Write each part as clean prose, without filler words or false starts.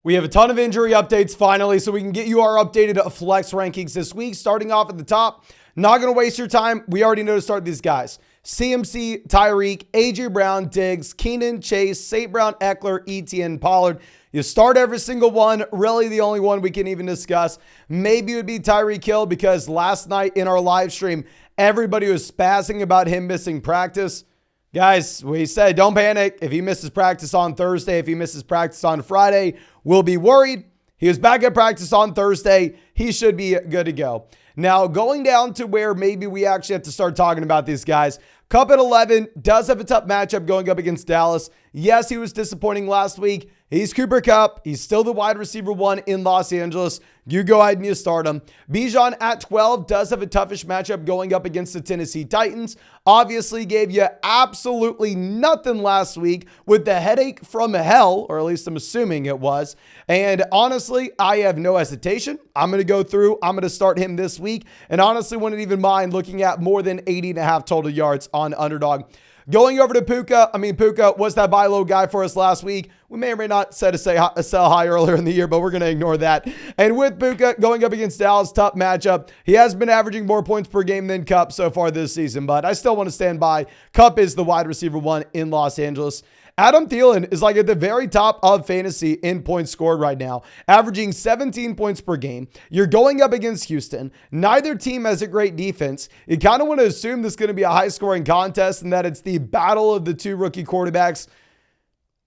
We have a ton of injury updates finally, so we can get you our updated flex rankings this week. Starting off at the top, not going to waste your time. We already know to start these guys. CMC, Tyreek, A.J. Brown, Diggs, Keenan, Chase, St. Brown, Eckler, Etienne, Pollard. You start every single one. Really, the only one we can even discuss maybe would be Tyreek Hill, because last night in our live stream, everybody was spazzing about him missing practice. Guys, we said don't panic. If he misses practice on Thursday, if he misses practice on Friday, we'll be worried. He was back at practice on Thursday. He should be good to go. Now, going down to where maybe we actually have to start talking about these guys. Kupp at 11 does have a tough matchup going up against Dallas. Yes, he was disappointing last week. He's Cooper Kupp. He's still the wide receiver 1 in Los Angeles. You go ahead and you start him. Bijan at 12 does have a toughish matchup going up against the Tennessee Titans. Obviously gave you absolutely nothing last week with the headache from hell, or at least I'm assuming it was. And honestly, I have no hesitation. I'm going to go through. I'm going to start him this week. And honestly, wouldn't even mind looking at more than 80.5 total yards on Underdog. Going over to Puka. Puka was that buy low guy for us last week. We may or may not set a sell high earlier in the year, but we're going to ignore that. And with Puka going up against Dallas, tough matchup. He has been averaging more points per game than Kupp so far this season, but I still want to stand by. Kupp is the wide receiver 1 in Los Angeles. Adam Thielen is like at the very top of fantasy in points scored right now, averaging 17 points per game. You're going up against Houston. Neither team has a great defense. You kind of want to assume this is going to be a high-scoring contest and that it's the battle of the two rookie quarterbacks.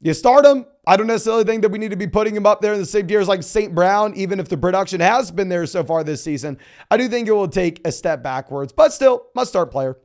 You start him. I don't necessarily think that we need to be putting him up there in the same tier as like St. Brown, even if the production has been there so far this season. I do think it will take a step backwards, but still, must-start player.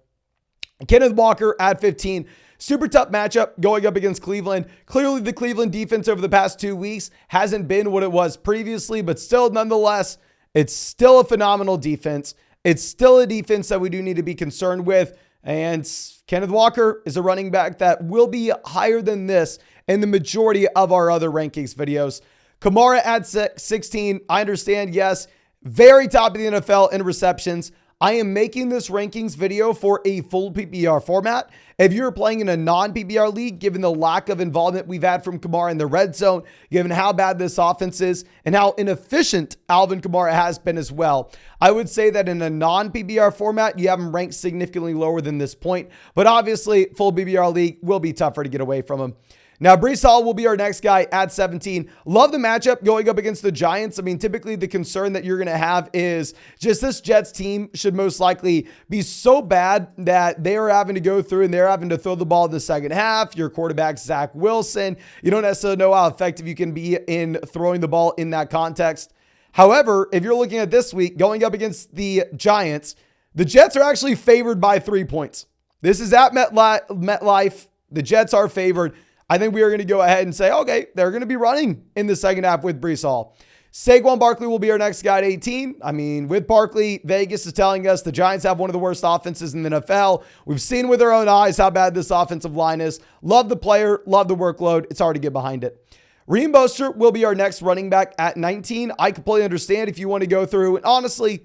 Kenneth Walker at 15. Super tough matchup going up against Cleveland. Clearly, the Cleveland defense over the past 2 weeks hasn't been what it was previously, but still, nonetheless, it's still a phenomenal defense. It's still a defense that we do need to be concerned with. And Kenneth Walker is a running back that will be higher than this in the majority of our other rankings videos. Kamara at 16. I understand, yes, very top of the NFL in receptions. I am making this rankings video for a full PPR format. If you're playing in a non-PPR league, given the lack of involvement we've had from Kamara in the red zone, given how bad this offense is and how inefficient Alvin Kamara has been as well, I would say that in a non-PPR format, you have him ranked significantly lower than this point. But obviously, full PPR league will be tougher to get away from him. Now, Breece Hall will be our next guy at 17. Love the matchup going up against the Giants. Typically the concern that you're going to have is just this Jets team should most likely be so bad that they are having to go through and they're having to throw the ball in the second half. Your quarterback, Zach Wilson, you don't necessarily know how effective you can be in throwing the ball in that context. However, if you're looking at this week going up against the Giants, the Jets are actually favored by 3 points. This is at MetLife. The Jets are favored. I think we are going to go ahead and say, okay, they're going to be running in the second half with Breece Hall. Saquon Barkley will be our next guy at 18. With Barkley, Vegas is telling us the Giants have one of the worst offenses in the NFL. We've seen with our own eyes how bad this offensive line is. Love the player, love the workload. It's hard to get behind it. Raheem Mostert will be our next running back at 19. I completely understand if you want to go through. And honestly,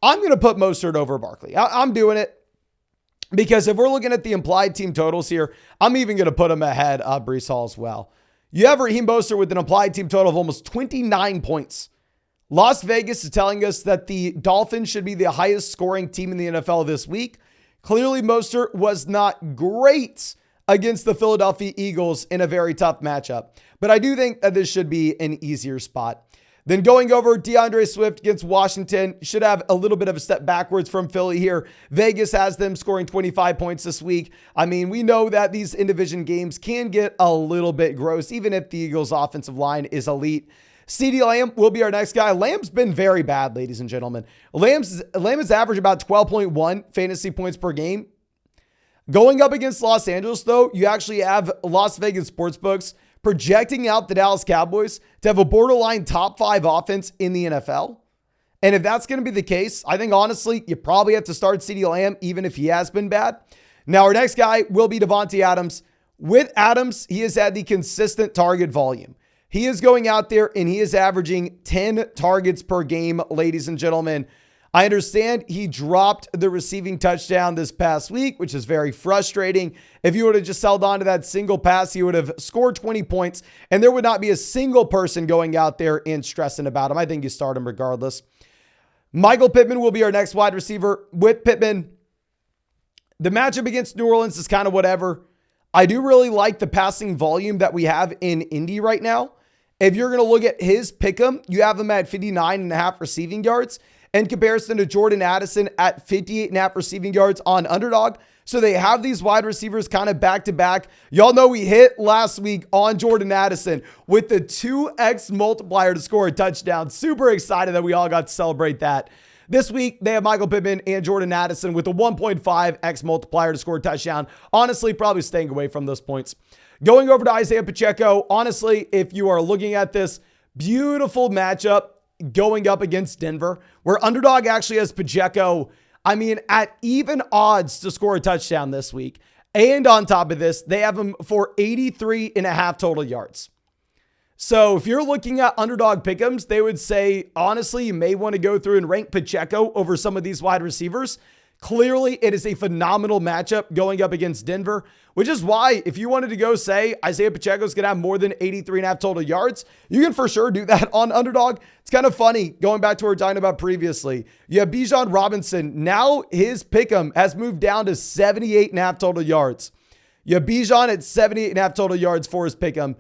I'm going to put Mostert over Barkley. I'm doing it. Because if we're looking at the implied team totals here, I'm even going to put him ahead of Breece Hall as well. You have Raheem Mostert with an implied team total of almost 29 points. Las Vegas is telling us that the Dolphins should be the highest scoring team in the NFL this week. Clearly, Mostert was not great against the Philadelphia Eagles in a very tough matchup. But I do think that this should be an easier spot. Then going over DeAndre Swift against Washington, should have a little bit of a step backwards from Philly here. Vegas has them scoring 25 points this week. We know that these in-division games can get a little bit gross, even if the Eagles' offensive line is elite. CeeDee Lamb will be our next guy. Lamb's been very bad, ladies and gentlemen. Lamb has averaged about 12.1 fantasy points per game. Going up against Los Angeles, though, you actually have Las Vegas sportsbooks projecting out the Dallas Cowboys to have a borderline top 5 offense in the NFL. And if that's going to be the case, I think honestly, you probably have to start CeeDee Lamb, even if he has been bad. Now, our next guy will be Devontae Adams. With Adams, he has had the consistent target volume. He is going out there and he is averaging 10 targets per game, ladies and gentlemen. I understand he dropped the receiving touchdown this past week, which is very frustrating. If you would have just held on to that single pass, he would have scored 20 points, and there would not be a single person going out there and stressing about him. I think you start him regardless. Michael Pittman will be our next wide receiver. With Pittman, the matchup against New Orleans is kind of whatever. I do really like the passing volume that we have in Indy right now. If you're going to look at his pick'em, you have him at 59.5 receiving yards in comparison to Jordan Addison at 58.5 receiving yards on Underdog. So they have these wide receivers kind of back to back. Y'all know we hit last week on Jordan Addison with the 2x multiplier to score a touchdown. Super excited that we all got to celebrate that. This week, they have Michael Pittman and Jordan Addison with a 1.5x multiplier to score a touchdown. Honestly, probably staying away from those points. Going over to Isaiah Pacheco, honestly, if you are looking at this, beautiful matchup going up against Denver, where Underdog actually has Pacheco, at even odds to score a touchdown this week. And on top of this, they have him for 83.5 total yards. So if you're looking at Underdog pick'ems, they would say, honestly, you may want to go through and rank Pacheco over some of these wide receivers. Clearly, it is a phenomenal matchup going up against Denver, which is why if you wanted to go say Isaiah Pacheco is going to have more than 83.5 total yards, you can for sure do that on Underdog. It's kind of funny going back to what we were talking about previously. You have Bijan Robinson. Now his pick'em has moved down to 78.5 total yards. You have Bijan at 78.5 total yards for his pick'em.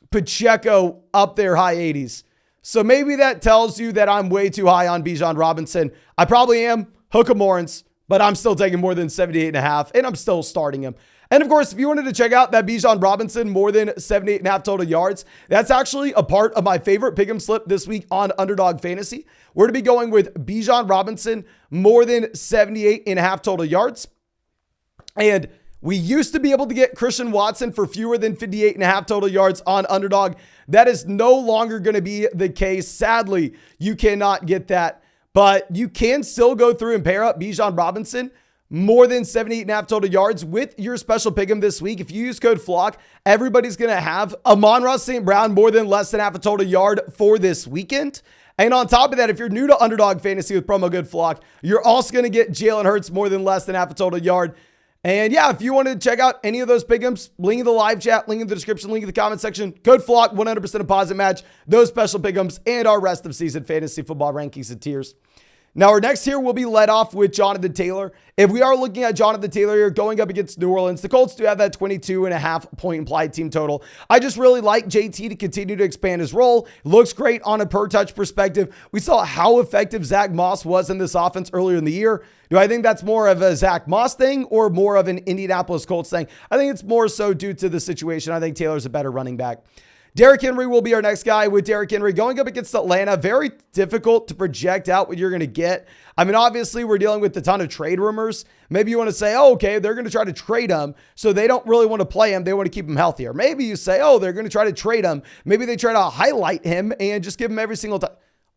Pacheco up there high 80s. So maybe that tells you that I'm way too high on Bijan Robinson. I probably am. Hook 'em horns, but I'm still taking more than 78.5, and I'm still starting him. And of course, if you wanted to check out that Bijan Robinson more than 78.5 total yards, that's actually a part of my favorite pick'em slip this week on Underdog Fantasy. We're to be going with Bijan Robinson more than 78.5 total yards. And we used to be able to get Christian Watson for fewer than 58.5 total yards on Underdog. That is no longer going to be the case. Sadly, you cannot get that, but you can still go through and pair up Bijan Robinson more than 78.5 total yards with your special pick'em this week. If you use code FLOCK, everybody's going to have Amon-Ra St. Brown more than less than half a total yard for this weekend. And on top of that, if you're new to Underdog Fantasy with promo code FLOCK, you're also going to get Jalen Hurts more than less than half a total yard. And yeah, if you wanted to check out any of those pick'ems, link in the live chat, link in the description, link in the comment section, code FLOCK, 100% deposit match, those special pick'ems, and our rest of season fantasy football rankings and tiers. Now, our next here will be led off with Jonathan Taylor. If we are looking at Jonathan Taylor here going up against New Orleans, the Colts do have that 22.5 point implied team total. I just really like JT to continue to expand his role. Looks great on a per touch perspective. We saw how effective Zach Moss was in this offense earlier in the year. Do I think that's more of a Zach Moss thing or more of an Indianapolis Colts thing? I think it's more so due to the situation. I think Taylor's a better running back. Derrick Henry will be our next guy. With Derrick Henry going up against Atlanta, very difficult to project out what you're going to get. Obviously, we're dealing with a ton of trade rumors. Maybe you want to say, oh, okay, they're going to try to trade him, so they don't really want to play him. They want to keep him healthier. Maybe you say, oh, they're going to try to trade him. Maybe they try to highlight him and just give him every single time.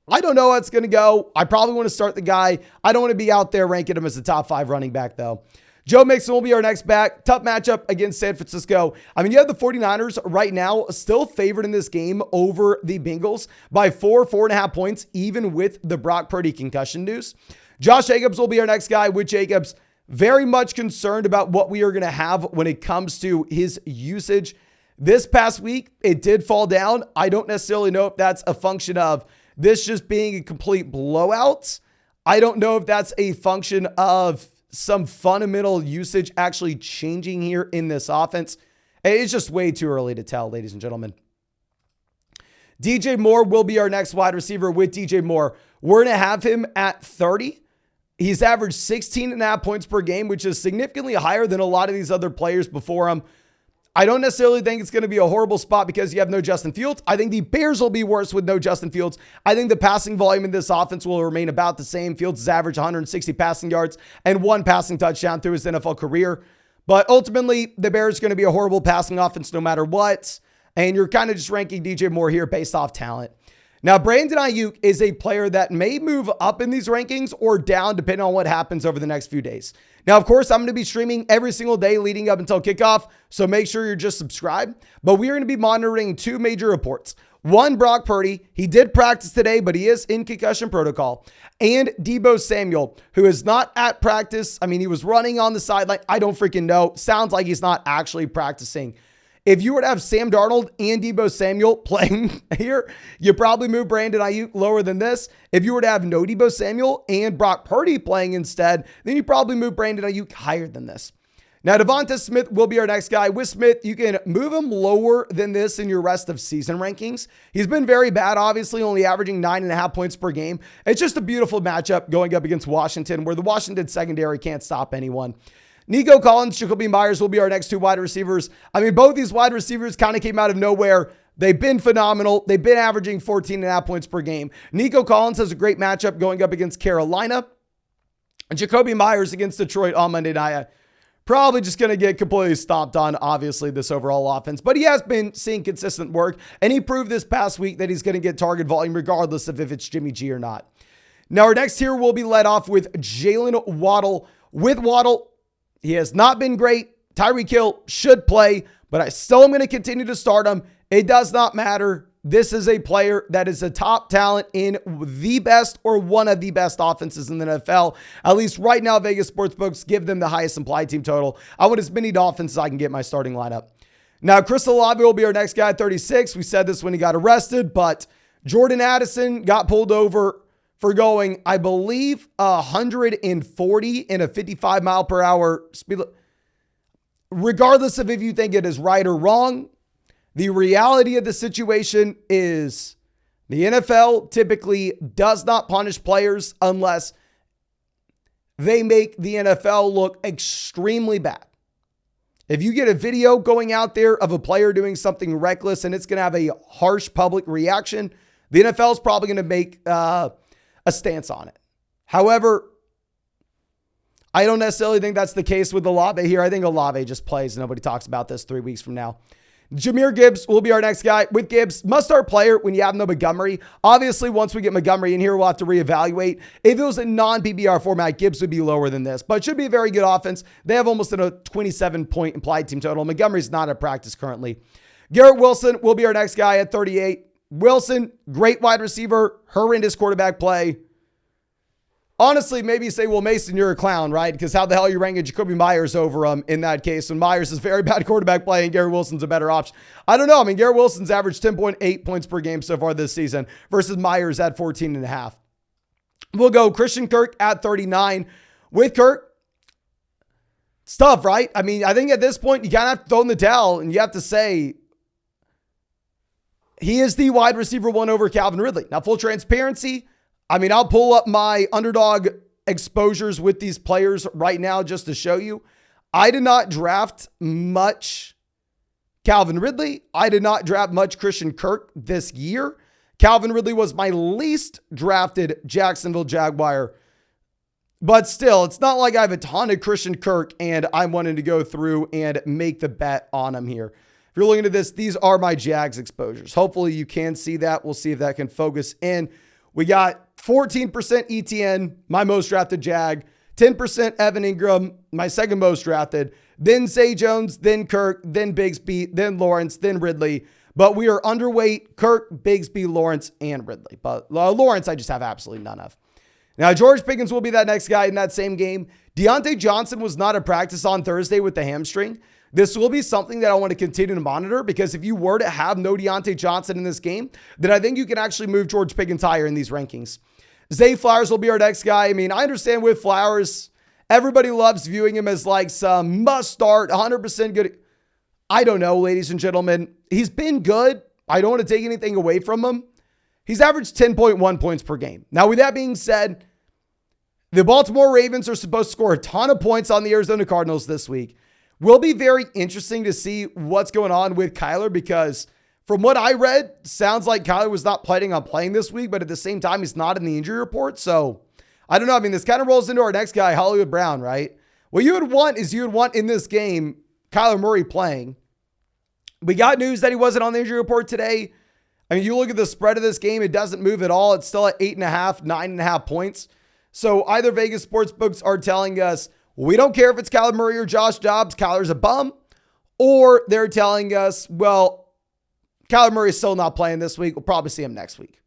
I don't know how it's going to go. I probably want to start the guy. I don't want to be out there ranking him as a top 5 running back, though. Joe Mixon will be our next back. Tough matchup against San Francisco. You have the 49ers right now still favored in this game over the Bengals by 4.5 points, even with the Brock Purdy concussion news. Josh Jacobs will be our next guy. With Jacobs, very much concerned about what we are going to have when it comes to his usage. This past week, it did fall down. I don't necessarily know if that's a function of this just being a complete blowout. I don't know if that's a function of some fundamental usage actually changing here in this offense. It's just way too early to tell, ladies and gentlemen. DJ Moore will be our next wide receiver. With DJ Moore, we're going to have him at 30. He's averaged 16.5 points per game, which is significantly higher than a lot of these other players before him. I don't necessarily think it's going to be a horrible spot because you have no Justin Fields. I think the Bears will be worse with no Justin Fields. I think the passing volume in this offense will remain about the same. Fields has averaged 160 passing yards and 1 passing touchdown through his NFL career. But ultimately, the Bears are going to be a horrible passing offense no matter what. And you're kind of just ranking DJ Moore here based off talent. Now, Brandon Ayuk is a player that may move up in these rankings or down depending on what happens over the next few days. Now, of course, I'm going to be streaming every single day leading up until kickoff, so make sure you're just subscribed. But we are going to be monitoring 2 major reports. One, Brock Purdy. He did practice today, but he is in concussion protocol. And Deebo Samuel, who is not at practice. I mean, he was running on the sideline. I don't freaking know. Sounds like he's not actually practicing. If you were to have Sam Darnold and Deebo Samuel playing here, you probably move Brandon Ayuk lower than this. If you were to have no Deebo Samuel and Brock Purdy playing instead, then you probably move Brandon Ayuk higher than this. Now, Devonta Smith will be our next guy. With Smith, you can move him lower than this in your rest of season rankings. He's been very bad, obviously, only averaging 9.5 points per game. It's just a beautiful matchup going up against Washington, where the Washington secondary can't stop anyone. Nico Collins, Jacoby Myers will be our next two wide receivers. I mean, both these wide receivers kind of came out of nowhere. They've been phenomenal. They've been averaging 14.5 points per game. Nico Collins has a great matchup going up against Carolina. And Jacoby Myers against Detroit on Monday night. Probably just going to get completely stomped on, obviously, this overall offense. But he has been seeing consistent work, and he proved this past week that he's going to get target volume regardless of if it's Jimmy G or not. Now, our next tier will be led off with Jalen Waddle. With Waddle, he has not been great. Tyreek Hill should play, but I still am going to continue to start him. It does not matter. This is a player that is a top talent in the best or one of the best offenses in the NFL. At least right now, Vegas Sportsbooks give them the highest implied team total. I want as many Dolphins as I can get my starting lineup. Now, Chris Olave will be our next guy at 36. We said this when he got arrested, but Jordan Addison got pulled over for going, I believe, 140 in a 55 mile per hour speed. Regardless of if you think it is right or wrong, the reality of the situation is the NFL typically does not punish players unless they make the NFL look extremely bad. If you get a video going out there of a player doing something reckless and it's going to have a harsh public reaction, the NFL is probably going to make a stance on it. However, I don't necessarily think that's the case with Olave here. I think Olave just plays. Nobody talks about this 3 weeks from now. Jahmyr Gibbs will be our next guy. With Gibbs, must-start player when you have no Montgomery. Obviously, once we get Montgomery in here, we'll have to reevaluate. If it was a non-PPR format, Gibbs would be lower than this, but should be a very good offense. They have almost a 27-point implied team total. Montgomery's not at practice currently. Garrett Wilson will be our next guy at 38. Wilson, great wide receiver, horrendous quarterback play. Honestly, maybe you say, well, Mason, you're a clown, right? Because how the hell are you ranking Jacoby Myers over him in that case when Myers is very bad quarterback play and Garrett Wilson's a better option? I don't know. I mean, Garrett Wilson's averaged 10.8 points per game so far this season versus Myers at 14.5. We'll go Christian Kirk at 39. With Kirk, it's tough, right? I mean, I think at this point, you kind of have to throw in the towel and you have to say he is the wide receiver one over Calvin Ridley. Now, full transparency, I mean, I'll pull up my underdog exposures with these players right now just to show you. I did not draft much Calvin Ridley. I did not draft much Christian Kirk this year. Calvin Ridley was my least drafted Jacksonville Jaguar. But still, it's not like I have a ton of Christian Kirk and I'm wanting to go through and make the bet on him here. If you're looking at this, these are my Jags exposures. Hopefully you can see that. We'll see if that can focus in. We got 14% ETN, my most drafted Jag, 10% Evan Ingram, my second most drafted, then Zay Jones, then Kirk, then Bigsby, then Lawrence, then Ridley. But we are underweight Kirk, Bigsby, Lawrence, and Ridley. But Lawrence, I just have absolutely none of. Now, George Pickens will be that next guy in that same game. Deontay Johnson was not at practice on Thursday with the hamstring. This will be something that I want to continue to monitor because if you were to have no Deontay Johnson in this game, then I think you can actually move George Pickens higher in these rankings. Zay Flowers will be our next guy. I mean, I understand with Flowers, everybody loves viewing him as like some must start, 100% good. I don't know, ladies and gentlemen. He's been good. I don't want to take anything away from him. He's averaged 10.1 points per game. Now, with that being said, the Baltimore Ravens are supposed to score a ton of points on the Arizona Cardinals this week. Will be very interesting to see what's going on with Kyler because from what I read, sounds like Kyler was not planning on playing this week, but at the same time, he's not in the injury report. So I don't know. I mean, this kind of rolls into our next guy, Hollywood Brown, right? What you would want in this game, Kyler Murray playing. We got news that he wasn't on the injury report today. I mean, you look at the spread of this game, it doesn't move at all. It's still at 8.5, 9.5 points. So either Vegas sportsbooks are telling us, we don't care if it's Kyler Murray or Josh Dobbs, Kyler's a bum, or they're telling us, well, Kyler Murray's still not playing this week. We'll probably see him next week.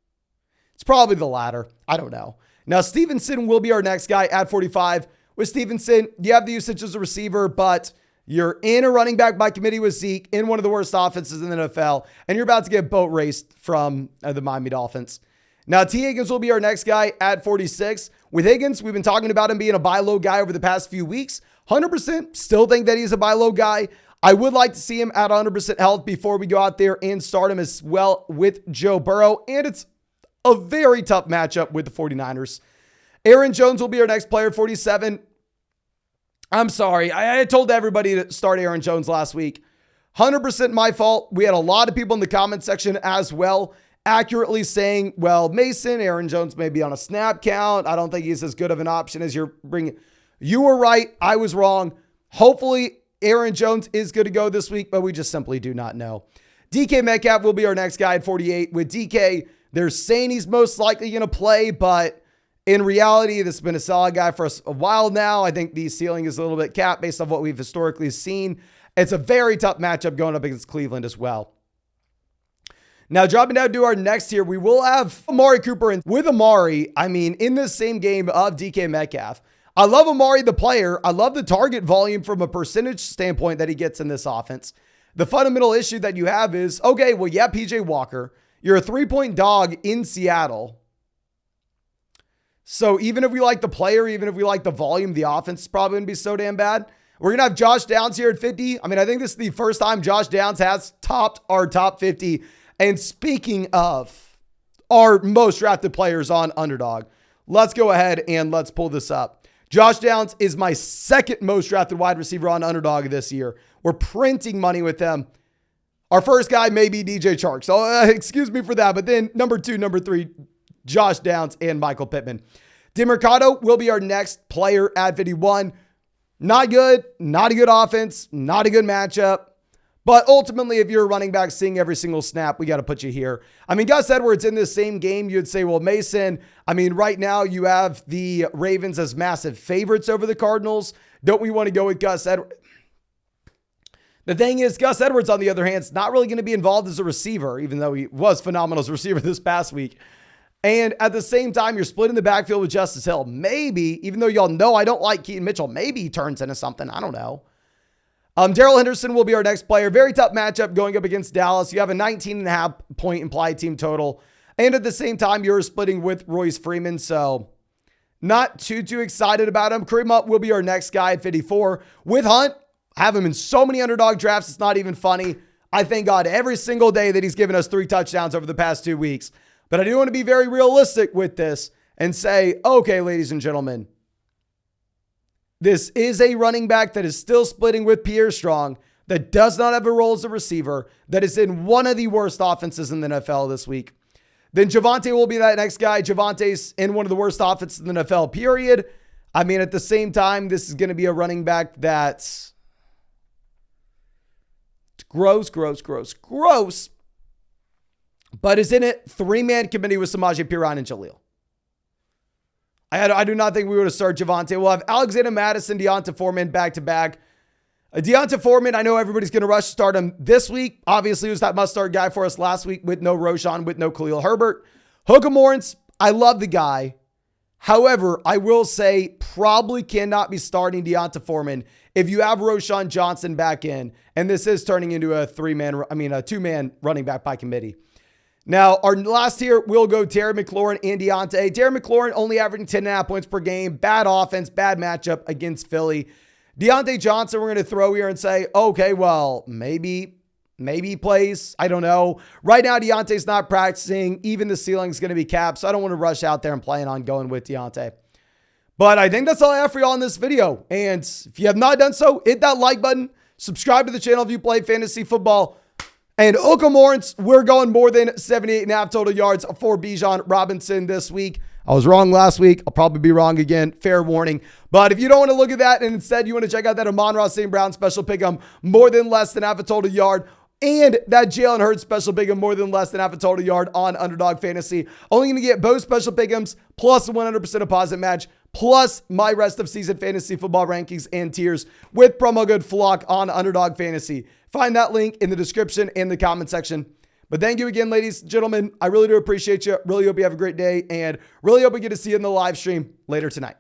It's probably the latter. I don't know. Now, Stevenson will be our next guy at 45. With Stevenson, you have the usage as a receiver, but you're in a running back by committee with Zeke in one of the worst offenses in the NFL, and you're about to get boat raced from the Miami Dolphins. Now, T. Higgins will be our next guy at 46. With Higgins, we've been talking about him being a buy low guy over the past few weeks. 100% still think that he's a buy low guy. I would like to see him at 100% health before we go out there and start him as well with Joe Burrow, and it's a very tough matchup with the 49ers. Aaron Jones will be our next player, 47. I'm sorry. I told everybody to start Aaron Jones last week. 100% my fault. We had a lot of people in the comment section as well accurately saying, well, Mason, Aaron Jones may be on a snap count. I don't think he's as good of an option as you're bringing. You were right. I was wrong. Hopefully, Aaron Jones is good to go this week, but we just simply do not know. DK Metcalf will be our next guy at 48. With DK, they're saying he's most likely going to play, but in reality, this has been a solid guy for us a while now. I think the ceiling is a little bit capped based on what we've historically seen. It's a very tough matchup going up against Cleveland as well. Now, dropping down to our next tier, we will have Amari Cooper. And with Amari, I mean, in this same game of DK Metcalf, I love Amari, the player. I love the target volume from a percentage standpoint that he gets in this offense. The fundamental issue that you have is, okay, well, yeah, PJ Walker, you're a 3-point dog in Seattle. So even if we like the player, even if we like the volume, the offense is probably going to be so damn bad. We're going to have Josh Downs here at 50. I mean, I think this is the first time Josh Downs has topped our top 50. And speaking of our most drafted players on Underdog, let's go ahead and let's pull this up. Josh Downs is my second most drafted wide receiver on Underdog this year. We're printing money with them. Our first guy may be DJ Chark. So excuse me for that. But then number 2, number 3, Josh Downs and Michael Pittman. DeMercado will be our next player at 51. Not good, not a good offense, not a good matchup. But ultimately, if you're a running back seeing every single snap, we got to put you here. I mean, Gus Edwards in this same game, you'd say, well, Mason, I mean, right now you have the Ravens as massive favorites over the Cardinals. Don't we want to go with Gus Edwards? The thing is, Gus Edwards, on the other hand, is not really going to be involved as a receiver, even though he was phenomenal as a receiver this past week. And at the same time, you're splitting the backfield with Justice Hill. Maybe, even though y'all know I don't like Keaton Mitchell, maybe he turns into something. I don't know. Darrell Henderson will be our next player. Very tough matchup going up against Dallas. You have a 19.5 point implied team total. And at the same time, you're splitting with Royce Freeman. So not too excited about him. Kareem Hunt will be our next guy at 54. With Hunt, I have him in so many Underdog drafts. It's not even funny. I thank God every single day that he's given us 3 touchdowns over the past 2 weeks. But I do want to be very realistic with this and say, okay, ladies and gentlemen, this is a running back that is still splitting with Pierre Strong, that does not have a role as a receiver, that is in one of the worst offenses in the NFL this week. Then Javonte will be that next guy. Javante's in one of the worst offenses in the NFL, period. I mean, at the same time, this is going to be a running back that's gross. But is in it 3-man committee with Samaje Perine and Jaleel. I do not think we would have started Javonte. We'll have Alexander Madison, Deonta Foreman back-to-back. Deonta Foreman, I know everybody's going to rush to start him this week. Obviously, he was that must-start guy for us last week with no Roshan, with no Khalil Herbert. Hookah Morris, I love the guy. However, I will say probably cannot be starting Deonta Foreman if you have Roshan Johnson back in, and this is turning into a 2-man running back by committee. Now, our last tier, we'll go Terry McLaurin and Deontay. Terry McLaurin only averaging 10.5 points per game. Bad offense, bad matchup against Philly. Deontay Johnson, we're going to throw here and say, okay, well, maybe he plays. I don't know. Right now, Deontay's not practicing. Even the ceiling's going to be capped, so I don't want to rush out there and plan on going with Deontay. But I think that's all I have for y'all in this video. And if you have not done so, hit that like button. Subscribe to the channel if you play fantasy football. And Hookah Morris, we're going more than 78.5 total yards for Bijan Robinson this week. I was wrong last week. I'll probably be wrong again. Fair warning. But if you don't want to look at that and instead you want to check out that Amon-Ra St. Brown special pick'em, more than less than half a total yard, and that Jalen Hurts special pick'em, more than less than half a total yard on Underdog Fantasy. Only going to get both special pick'ems plus a 100% deposit match, plus my rest of season fantasy football rankings and tiers with promo code FLOCK on Underdog Fantasy. Find that link in the description and the comment section. But thank you again, ladies and gentlemen. I really do appreciate you. Really hope you have a great day, and really hope we get to see you in the live stream later tonight.